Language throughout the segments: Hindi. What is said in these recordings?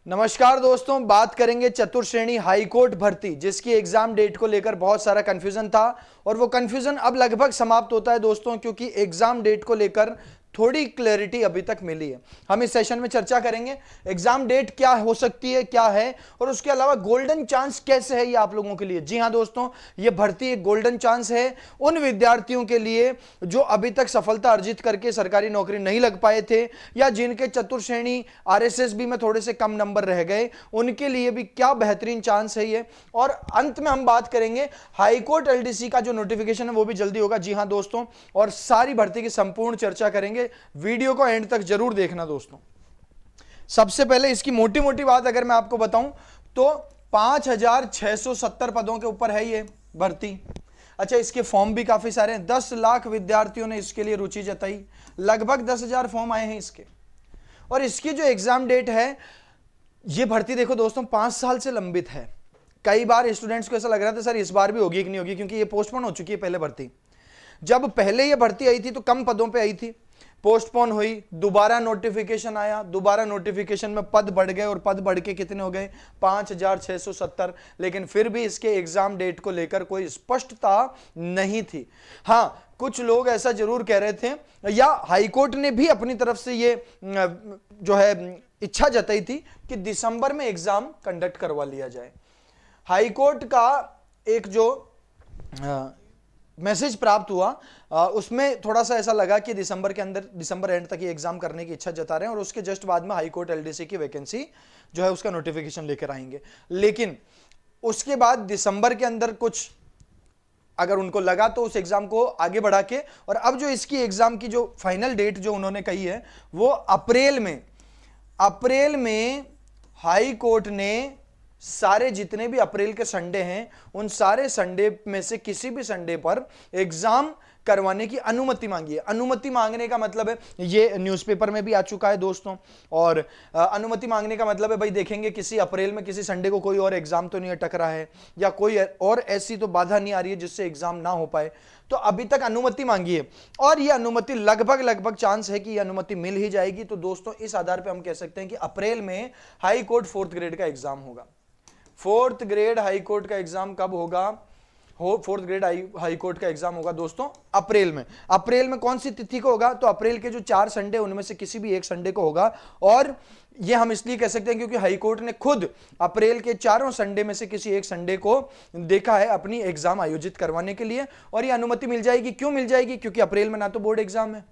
नमस्कार दोस्तों, बात करेंगे चतुर्थ श्रेणी हाईकोर्ट भर्ती, जिसकी एग्जाम डेट को लेकर बहुत सारा कंफ्यूजन था और वो कंफ्यूजन अब लगभग समाप्त होता है दोस्तों, क्योंकि एग्जाम डेट को लेकर थोड़ी क्लैरिटी अभी तक मिली है। हम इस सेशन में चर्चा करेंगे एग्जाम डेट क्या हो सकती है, क्या है, और उसके अलावा गोल्डन चांस कैसे है ये आप लोगों के लिए। जी हां दोस्तों, ये भर्ती एक गोल्डन चांस है उन विद्यार्थियों के लिए जो अभी तक सफलता अर्जित करके सरकारी नौकरी नहीं लग पाए थे, या जिनके चतुर्थ श्रेणी आरएसएसबी में थोड़े से कम नंबर रह गए, उनके लिए भी क्या बेहतरीन चांस है ये। और अंत में हम बात करेंगे हाईकोर्ट एलडीसी का जो नोटिफिकेशन है वो भी जल्दी होगा। जी हां दोस्तों, और सारी भर्ती की संपूर्ण चर्चा करेंगे। वीडियो को एंड तक जरूर देखना दोस्तों। सबसे पहले इसकी मोटी मोटी बात अगर मैं आपको बताऊं तो 5670 पदों के ऊपर है ये भर्ती। अच्छा, इसके फॉर्म भी काफी सारे हैं। 10 लाख विद्यार्थियों ने इसके लिए रुचि जताई, लगभग 10,000 फॉर्म आए हैं इसके। और इसकी जो एग्जाम डेट है, ये भर्ती देखो दोस्तों 5 साल से लंबित है। कई बार स्टूडेंट्स को ऐसा लग रहा था सर इस बार भी होगी कि नहीं होगी, क्योंकि ये पोस्टपोन हो चुकी है पहले भर्ती। जब पहले ये भर्ती आई थी तो कम पदों पे आई थी, पोस्टपोन हुई, दोबारा नोटिफिकेशन आया, दोबारा नोटिफिकेशन में पद बढ़ गए और पद बढ़ के कितने हो गए 5670। लेकिन फिर भी इसके एग्जाम डेट को लेकर कोई स्पष्टता नहीं थी। हां, कुछ लोग ऐसा जरूर कह रहे थे, या हाईकोर्ट ने भी अपनी तरफ से ये जो है इच्छा जताई थी कि दिसंबर में एग्जाम कंडक्ट करवा लिया जाए। हाईकोर्ट का एक जो मैसेज प्राप्त हुआ उसमें थोड़ा सा ऐसा लगा कि दिसंबर के अंदर, दिसंबर एंड तक ये एग्जाम करने की इच्छा जता रहे हैं, और उसके जस्ट बाद में हाई कोर्ट एलडीसी की वैकेंसी जो है उसका नोटिफिकेशन लेकर आएंगे। लेकिन उसके बाद दिसंबर के अंदर कुछ अगर उनको लगा तो उस एग्जाम को आगे बढ़ा के, और अब जो इसकी एग्जाम की जो फाइनल डेट जो उन्होंने कही है वो अप्रैल में हाई कोर्ट ने सारे जितने भी अप्रैल के संडे हैं उन सारे संडे में से किसी भी संडे पर एग्जाम करवाने की अनुमति मांगी है। अनुमति मांगने का मतलब है, ये न्यूज़पेपर में भी आ चुका है दोस्तों, और अनुमति मांगने का मतलब है भाई देखेंगे किसी अप्रैल में किसी संडे को कोई और एग्जाम तो नहीं अटक रहा है, या कोई और ऐसी तो बाधा नहीं आ रही है जिससे एग्जाम ना हो पाए। तो अभी तक अनुमति मांगी है, और ये अनुमति लगभग चांस है कि ये अनुमति मिल ही जाएगी। तो दोस्तों इस आधार पर हम कह सकते हैं कि अप्रैल में हाई कोर्ट 4th ग्रेड का एग्जाम होगा। 4th ग्रेड हाई कोर्ट का एग्जाम कब होगा? 4th ग्रेड हाई कोर्ट का एग्जाम होगा दोस्तों अप्रैल में। अप्रैल में कौन सी तिथि को होगा? तो अप्रैल के जो 4 संडे उनमें से किसी भी एक संडे को होगा। और ये हम इसलिए कह सकते हैं क्योंकि हाई कोर्ट ने खुद अप्रैल के चारों संडे में से किसी एक संडे को देखा है अपनी एग्जाम आयोजित करवाने के लिए, और ये अनुमति मिल जाएगी। क्यों मिल जाएगी? क्योंकि अप्रैल में ना तो बोर्ड एग्जाम है,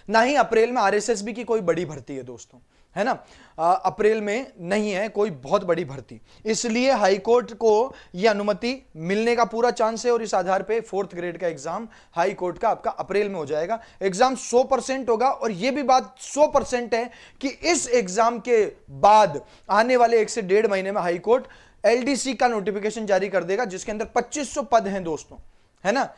ना ही अप्रैल में आरएसएसबी की कोई बड़ी भर्ती है दोस्तों, है ना। अप्रैल में नहीं है कोई बहुत बड़ी भर्ती, इसलिए हाईकोर्ट को यह अनुमति मिलने का पूरा चांस है। और इस आधार पे 4th ग्रेड का एग्जाम हाई कोर्ट का आपका अप्रैल में हो जाएगा। एग्जाम 100% होगा, और यह भी बात 100% है कि इस एग्जाम के बाद आने वाले 1 से 1.5 महीने में हाई कोर्ट एलडीसी का नोटिफिकेशन जारी कर देगा, जिसके अंदर 2500 पद हैं दोस्तों, है ना।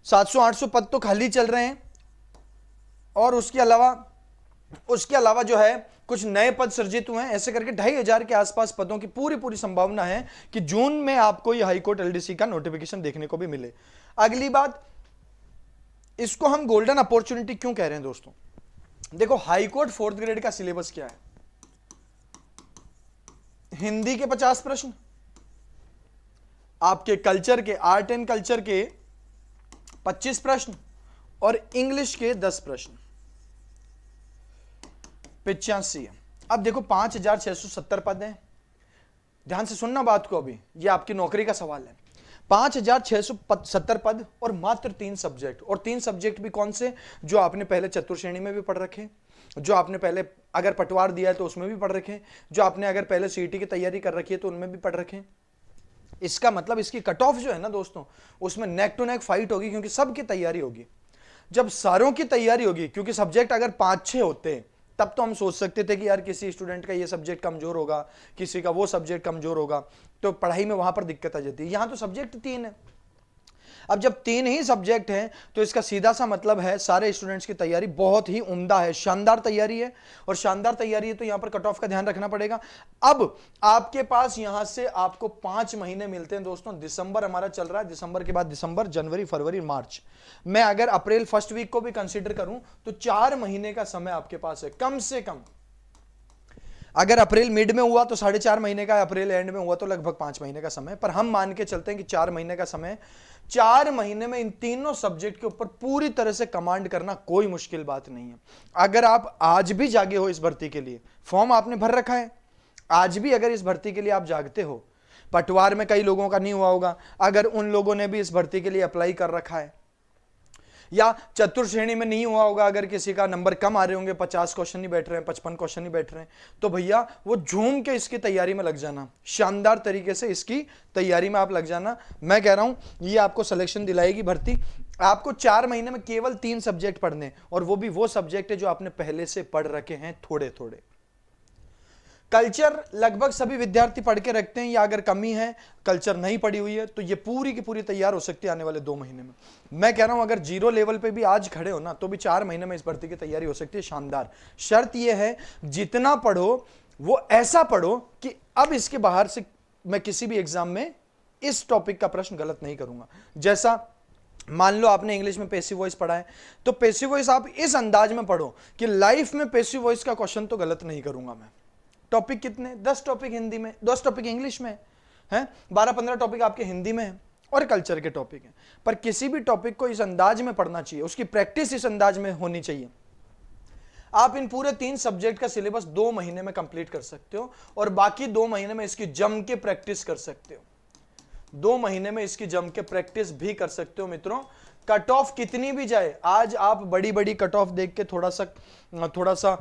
700-800 पद तो खाली चल रहे हैं, और उसके अलावा जो है कुछ नए पद सृजित हुए हैं। ऐसे करके 2500 के आसपास पदों की पूरी संभावना है कि जून में आपको यह हाईकोर्ट एलडीसी का नोटिफिकेशन देखने को भी मिले। अगली बात, इसको हम गोल्डन अपॉर्चुनिटी क्यों कह रहे हैं दोस्तों? देखो, हाईकोर्ट 4th ग्रेड का सिलेबस क्या है? हिंदी के 50 प्रश्न, आपके कल्चर के, आर्ट एंड कल्चर के 25 प्रश्न, और इंग्लिश के 10 प्रश्न, 85 है। अब देखो 5670 पद हैं। ध्यान से सुनना बात को, अभी ये आपकी नौकरी का सवाल है। 5670 पद और मात्र 3 सब्जेक्ट, और 3 सब्जेक्ट भी कौन से? जो आपने पहले चतुर्थ श्रेणी में भी पढ़ रखे, जो आपने पहले अगर पटवार दिया है तो उसमें भी पढ़ रखे, जो आपने अगर पहले सीईटी की तैयारी कर रखी है तो उनमें भी पढ़ रखे। इसका मतलब इसकी कट ऑफ जो है ना दोस्तों, उसमें नेक टू नेक फाइट होगी, क्योंकि सबकी तैयारी होगी। जब सारों की तैयारी होगी, क्योंकि सब्जेक्ट अगर 5-6 होते तब तो हम सोच सकते थे कि यार किसी स्टूडेंट का ये सब्जेक्ट कमजोर होगा, किसी का वो सब्जेक्ट कमजोर होगा, तो पढ़ाई में वहां पर दिक्कत आ जाती है। यहां तो सब्जेक्ट 3 है। अब जब 3 ही सब्जेक्ट हैं तो इसका सीधा सा मतलब है सारे स्टूडेंट्स की तैयारी बहुत ही उम्दा है, शानदार तैयारी है। और शानदार तैयारी है तो यहां पर कट ऑफ का ध्यान रखना पड़ेगा। अब आपके पास यहां से आपको 5 महीने मिलते हैं दोस्तों। दिसंबर हमारा चल रहा है, दिसंबर के बाद दिसंबर, जनवरी, फरवरी, मार्च। मैं अगर अप्रैल फर्स्ट वीक को भी कंसीडर करूं तो 4 महीने का समय आपके पास है कम से कम। अगर अप्रैल मिड में हुआ तो 4.5 महीने का, अप्रैल एंड में हुआ तो लगभग 5 महीने का समय, पर हम मान के चलते हैं कि 4 महीने का समय। 4 महीने में इन तीनों सब्जेक्ट के ऊपर पूरी तरह से कमांड करना कोई मुश्किल बात नहीं है। अगर आप आज भी जागे हो इस भर्ती के लिए, फॉर्म आपने भर रखा है, आज भी अगर इस भर्ती के लिए आप जागते हो, पटवार में कई लोगों का नहीं हुआ होगा, अगर उन लोगों ने भी इस भर्ती के लिए अप्लाई कर रखा है, या चतुर्थ श्रेणी में नहीं हुआ होगा, अगर किसी का नंबर कम आ रहे होंगे, 50 क्वेश्चन नहीं बैठ रहे हैं, 55 क्वेश्चन नहीं बैठ रहे हैं, तो भैया वो झूम के इसकी तैयारी में लग जाना, शानदार तरीके से इसकी तैयारी में आप लग जाना। मैं कह रहा हूं ये आपको सिलेक्शन दिलाएगी भर्ती। आपको 4 महीने में केवल 3 सब्जेक्ट पढ़ने, और वो भी वो सब्जेक्ट है जो आपने पहले से पढ़ रखे हैं थोड़े थोड़े। कल्चर लगभग सभी विद्यार्थी पढ़ के रखते हैं, या अगर कमी है कल्चर नहीं पढ़ी हुई है तो ये पूरी की पूरी तैयार हो सकती है आने वाले 2 महीने में। मैं कह रहा हूं अगर 0 लेवल पे भी आज खड़े हो ना तो भी 4 महीने में इस भर्ती की तैयारी हो सकती है शानदार। शर्त यह है जितना पढ़ो वो ऐसा पढ़ो कि अब इसके बाहर से मैं किसी भी एग्जाम में इस टॉपिक का प्रश्न गलत नहीं करूंगा। जैसा मान लो आपने इंग्लिश में पैसिव वॉइस पढ़ा है, तो पैसिव वॉइस आप इस अंदाज में पढ़ो कि लाइफ में पैसिव वॉइस का क्वेश्चन तो गलत नहीं करूंगा मैं। टॉपिक कितने? 10 टॉपिक हिंदी में, 10 टॉपिक इंग्लिश में है, 12-15 टॉपिक आपके हिंदी में है और कल्चर के टॉपिक हैं। पर किसी भी टॉपिक को इस अंदाज में पढ़ना चाहिए, उसकी प्रैक्टिस इस अंदाज में होनी चाहिए। आप इन पूरे 3 सब्जेक्ट का सिलेबस 2 महीने में कंप्लीट कर सकते हो और बाकी 2 महीने में इसकी जम के प्रैक्टिस कर सकते हो। 2 महीने में इसकी जम के प्रैक्टिस भी कर सकते हो मित्रों। कट ऑफ कितनी भी जाए, आज आप बड़ी बड़ी कट ऑफ देख के थोड़ा सा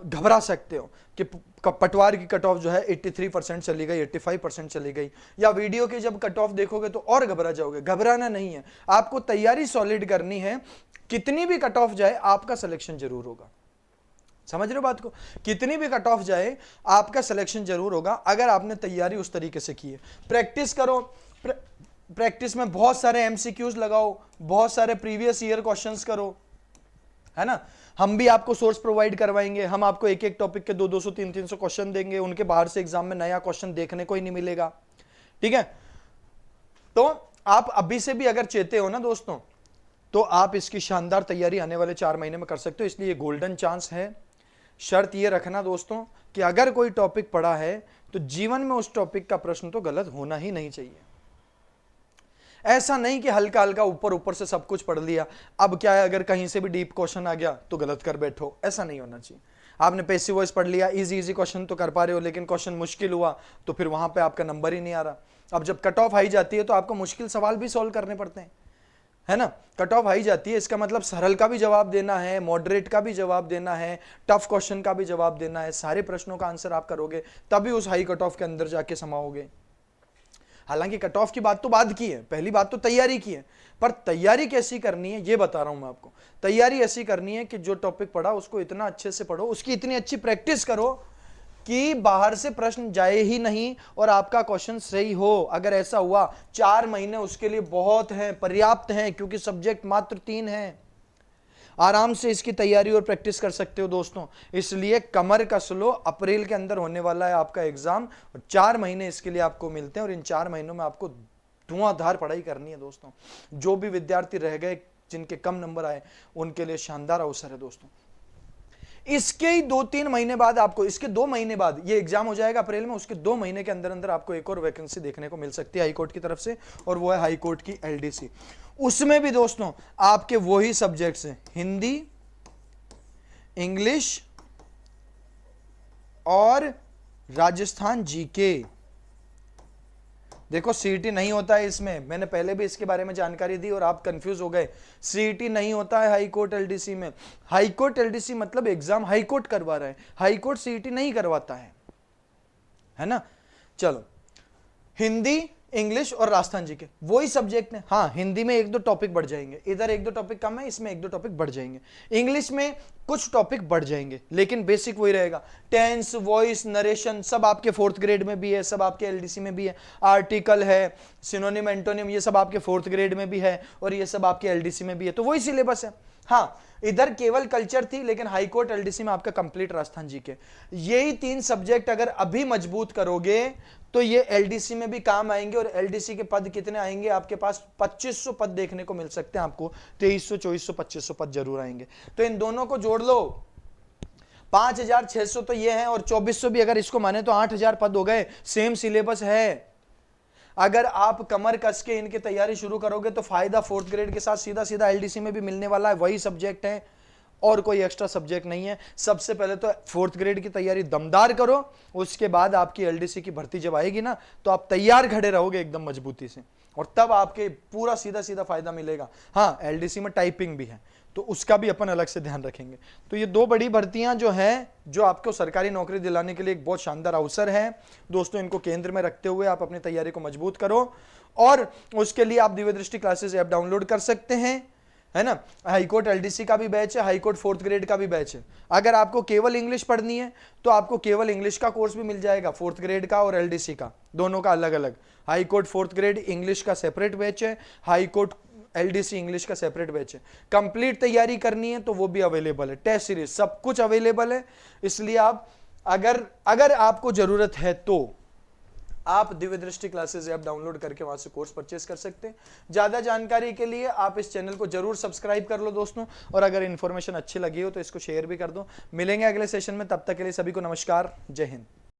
घबरा सकते हो कि पटवार की कट ऑफ जो है 83% चली गई, 85% चली गई, या वीडियो की जब कट ऑफ देखोगे तो और घबरा जाओगे। घबराना नहीं है, आपको तैयारी सॉलिड करनी है। कितनी भी कट ऑफ जाए आपका सिलेक्शन जरूर होगा। समझ रहे हो बात को? कितनी भी कट ऑफ जाए आपका सिलेक्शन जरूर होगा अगर आपने तैयारी उस तरीके से की है। प्रैक्टिस करो, प्रैक्टिस में बहुत सारे एमसीक्यूज लगाओ, बहुत सारे प्रीवियस ईयर क्वेश्चंस करो, है ना। हम भी आपको सोर्स प्रोवाइड करवाएंगे, हम आपको एक एक टॉपिक के 200-200 300-300 क्वेश्चन देंगे, उनके बाहर से एग्जाम में नया क्वेश्चन देखने को ही नहीं मिलेगा, ठीक है। तो आप अभी से भी अगर चेते हो ना दोस्तों, तो आप इसकी शानदार तैयारी आने वाले 4 महीने में कर सकते हो, इसलिए गोल्डन चांस है। शर्त यह रखना दोस्तों कि अगर कोई टॉपिक पढ़ा है तो जीवन में उस टॉपिक का प्रश्न तो गलत होना ही नहीं चाहिए। ऐसा नहीं कि हल्का हल्का ऊपर ऊपर से सब कुछ पढ़ लिया, अब क्या है अगर कहीं से भी डीप क्वेश्चन आ गया तो गलत कर बैठो, ऐसा नहीं होना चाहिए। आपने पैसिव वॉइस पढ़ लिया, इजी इजी क्वेश्चन तो कर पा रहे हो, लेकिन क्वेश्चन मुश्किल हुआ तो फिर वहां पे आपका नंबर ही नहीं आ रहा। अब जब कट ऑफ आई जाती है तो आपको मुश्किल सवाल भी सॉल्व करने पड़ते हैं, है ना। कट ऑफ आई जाती है, इसका मतलब सरल का भी जवाब देना है, मॉडरेट का भी जवाब देना है, टफ क्वेश्चन का भी जवाब देना है, सारे प्रश्नों का आंसर आप करोगे तभी उस हाई कट ऑफ के अंदर जाके समाओगे। हालांकि कट ऑफ की बात तो बाद की है, पहली बात तो तैयारी की है, पर तैयारी कैसी करनी है ये बता रहा हूं मैं आपको। तैयारी ऐसी करनी है कि जो टॉपिक पढ़ा उसको इतना अच्छे से पढ़ो, उसकी इतनी अच्छी प्रैक्टिस करो कि बाहर से प्रश्न जाए ही नहीं और आपका क्वेश्चन सही हो। अगर ऐसा हुआ 4 महीने उसके लिए बहुत हैं, पर्याप्त हैं, क्योंकि सब्जेक्ट मात्र 3 हैं। आराम से इसकी तैयारी और प्रैक्टिस कर सकते हो दोस्तों। इसलिए कमर कस लो, अप्रैल के अंदर होने वाला है आपका एग्जाम और 4 महीने इसके लिए आपको मिलते हैं और इन 4 महीनों में आपको धुआंधार पढ़ाई करनी है दोस्तों। जो भी विद्यार्थी रह गए, जिनके कम नंबर आए, उनके लिए शानदार अवसर है दोस्तों। इसके ही 2-3 महीने बाद आपको, इसके 2 महीने बाद ये एग्जाम हो जाएगा अप्रैल में, उसके 2 महीने के अंदर अंदर आपको एक और वैकेंसी देखने को मिल सकती है हाईकोर्ट की तरफ से, और वो है हाईकोर्ट की एलडीसी। उसमें भी दोस्तों आपके वही सब्जेक्ट्स हैं, हिंदी, इंग्लिश और राजस्थान जीके। देखो सीईटी नहीं होता है इसमें, मैंने पहले भी इसके बारे में जानकारी दी और आप कंफ्यूज हो गए। सीईटी नहीं होता है हाईकोर्ट एलडीसी में। हाईकोर्ट एलडीसी मतलब एग्जाम हाईकोर्ट करवा रहा है, हाईकोर्ट सीईटी नहीं करवाता है ना। चलो, हिंदी, इंग्लिश और राजस्थान जी के वही सब्जेक्ट है। हाँ, हिंदी में 1-2 टॉपिक बढ़ जाएंगे, इधर 1-2 टॉपिक कम है, इसमें 1-2 टॉपिक बढ़ जाएंगे। इंग्लिश में कुछ टॉपिक बढ़ जाएंगे, लेकिन बेसिक वही रहेगा। टेंस, वॉइस, नरेशन सब आपके 4th ग्रेड में भी है, सब आपके एलडीसी में भी है। आर्टिकल है, सिनोनिम, एंटोनिम, ये सब आपके 4th ग्रेड में भी है और ये सब आपके एलडीसी में भी है, तो वही सिलेबस है। हाँ, इधर केवल कल्चर थी, लेकिन हाईकोर्ट एलडीसी में आपका कंप्लीट राजस्थान जी के। यही 3 सब्जेक्ट अगर अभी मजबूत करोगे तो ये एलडीसी में भी काम आएंगे। और एलडीसी के पद कितने आएंगे आपके पास? 2500 पद देखने को मिल सकते हैं आपको, 2300, 2400, 2500 पद जरूर आएंगे। तो इन दोनों को जोड़ लो, 5,600 तो ये है, और 2,400 भी अगर इसको माने तो 8,000 पद हो गए। सेम सिलेबस है। अगर आप कमर कस के इनकी तैयारी शुरू करोगे तो फायदा 4th ग्रेड के साथ सीधा सीधा एलडीसी में भी मिलने वाला है। वही सब्जेक्ट है और कोई एक्स्ट्रा सब्जेक्ट नहीं है। सबसे पहले तो 4th ग्रेड की तैयारी दमदार करो, उसके बाद आपकी एलडीसी की भर्ती जब आएगी ना तो आप तैयार खड़े रहोगे एकदम मजबूती से, और तब आपके पूरा सीधा सीधा फायदा मिलेगा। हाँ, एलडीसी में टाइपिंग भी है तो उसका भी अपन अलग से ध्यान रखेंगे। तो ये 2 बड़ी भर्तियां जो हैं, जो आपको सरकारी नौकरी दिलाने के लिए एक बहुत शानदार अवसर है दोस्तों, इनको केंद्र में रखते हुए आप अपनी तैयारी को मजबूत करो। और उसके लिए आप दिव्य दृष्टि क्लासेस ऐप डाउनलोड कर सकते हैं, है ना। हाईकोर्ट एलडीसी का भी बैच है, हाईकोर्ट 4th ग्रेड का भी बैच है। अगर आपको केवल इंग्लिश पढ़नी है तो आपको केवल इंग्लिश का कोर्स भी मिल जाएगा, 4th ग्रेड का और एलडीसी का, दोनों का अलग अलग। हाईकोर्ट 4th ग्रेड इंग्लिश का सेपरेट बैच है, हाईकोर्ट एलडीसी इंग्लिश का सेपरेट बैच है। कंप्लीट तैयारी करनी है तो वो भी अवेलेबल है, टेस्ट सीरीज सब कुछ अवेलेबल है। इसलिए आप अगर आपको जरूरत है तो आप दिव्य दृष्टि क्लासेस ऐप डाउनलोड करके वहां से कोर्स परचेस कर सकते हैं। ज्यादा जानकारी के लिए आप इस चैनल को जरूर सब्सक्राइब कर लो दोस्तों, और अगर इन्फॉर्मेशन अच्छी लगी हो तो इसको शेयर भी कर दो। मिलेंगे अगले सेशन में, तब तक के लिए सभी को नमस्कार, जय हिंद।